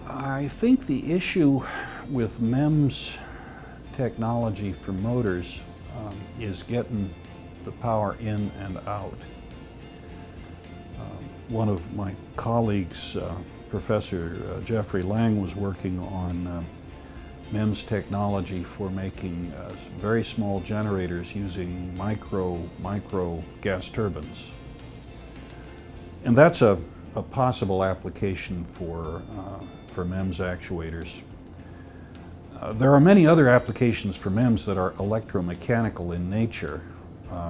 I think the issue with MEMS technology for motors is getting the power in and out. One of my colleagues, Professor Jeffrey Lang, was working on MEMS technology for making very small generators using micro gas turbines. And that's a possible application for MEMS actuators. There are many other applications for MEMS that are electromechanical in nature,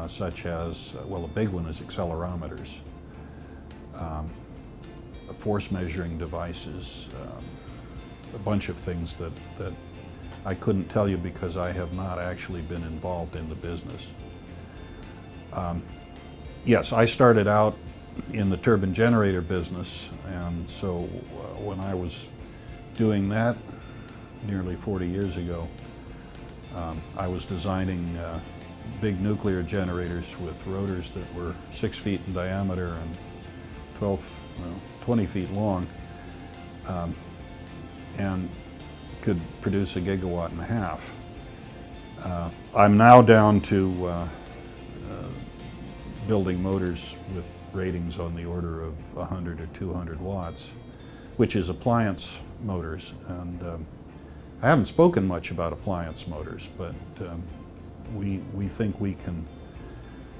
such as, well, a big one is accelerometers, force measuring devices, a bunch of things that I couldn't tell you because I have not actually been involved in the business. Yes, I started out in the turbine generator business, and so when I was doing that nearly 40 years ago, I was designing big nuclear generators with rotors that were 6 feet in diameter and 20 feet long, and could produce 1.5 gigawatts. I'm now down to building motors with ratings on the order of 100 or 200 watts, which is appliance motors. And I haven't spoken much about appliance motors, but we think we can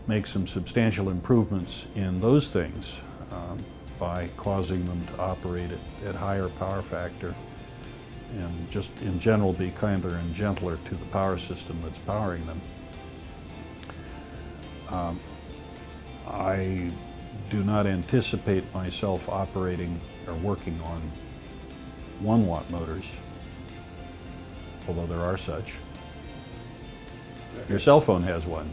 make some substantial improvements in those things by causing them to operate at higher power factor and just in general be kinder and gentler to the power system that's powering them. I do not anticipate myself operating or working on 1-watt motors, although there are such. Your cell phone has one.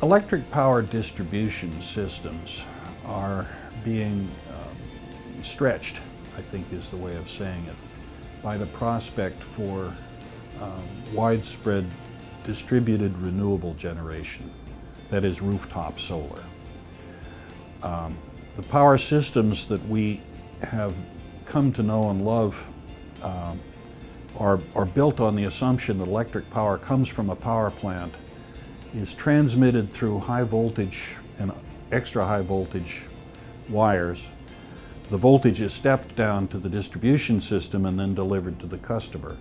Electric power distribution systems are being stretched, I think is the way of saying it, by the prospect for widespread distributed renewable generation, that is rooftop solar. The power systems that we have come to know and love are built on the assumption that electric power comes from a power plant, is transmitted through high voltage and extra high voltage wires. The voltage is stepped down to the distribution system and then delivered to the customer.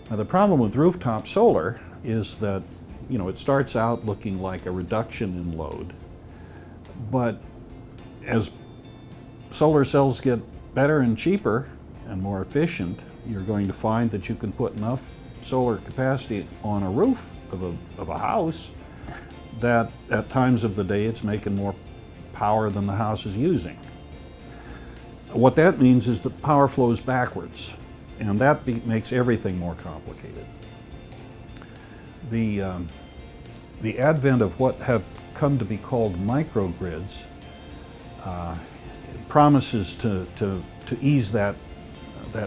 Now, the problem with rooftop solar is that, you know, it starts out looking like a reduction in load, but as solar cells get better and cheaper and more efficient, you're going to find that you can put enough solar capacity on a roof of a house that at times of the day it's making more power than the house is using. What that means is that power flows backwards, and that makes everything more complicated. The advent of what have come to be called microgrids promises to ease that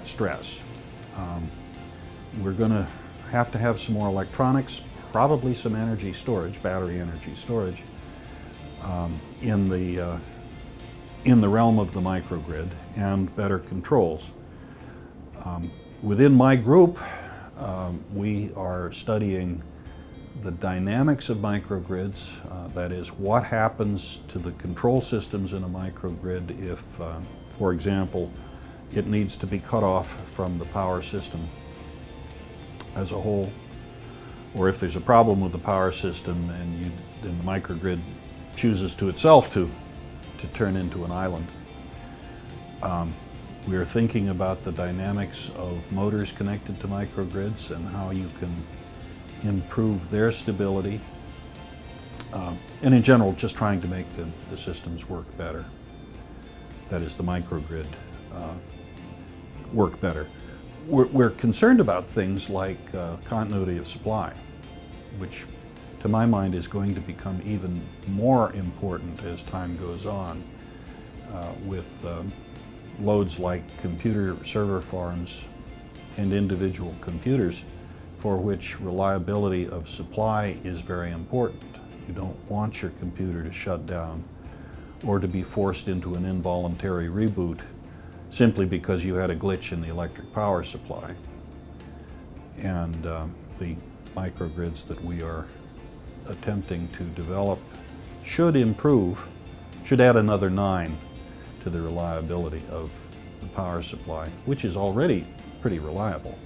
stress. We're going to have some more electronics, probably some energy storage, battery energy storage, in the realm of the microgrid, and better controls. Within my group, we are studying the dynamics of microgrids, that is, what happens to the control systems in a microgrid if, for example, it needs to be cut off from the power system as a whole, or if there's a problem with the power system and the microgrid chooses to itself to turn into an island. We are thinking about the dynamics of motors connected to microgrids and how you can improve their stability, and in general just trying to make the systems work better. That is, the microgrid work better. We're concerned about things like continuity of supply, which to my mind is going to become even more important as time goes on, with loads like computer server farms and individual computers, for which reliability of supply is very important. You don't want your computer to shut down or to be forced into an involuntary reboot simply because you had a glitch in the electric power supply. And the microgrids that we are attempting to develop should add another 9 to the reliability of the power supply, which is already pretty reliable.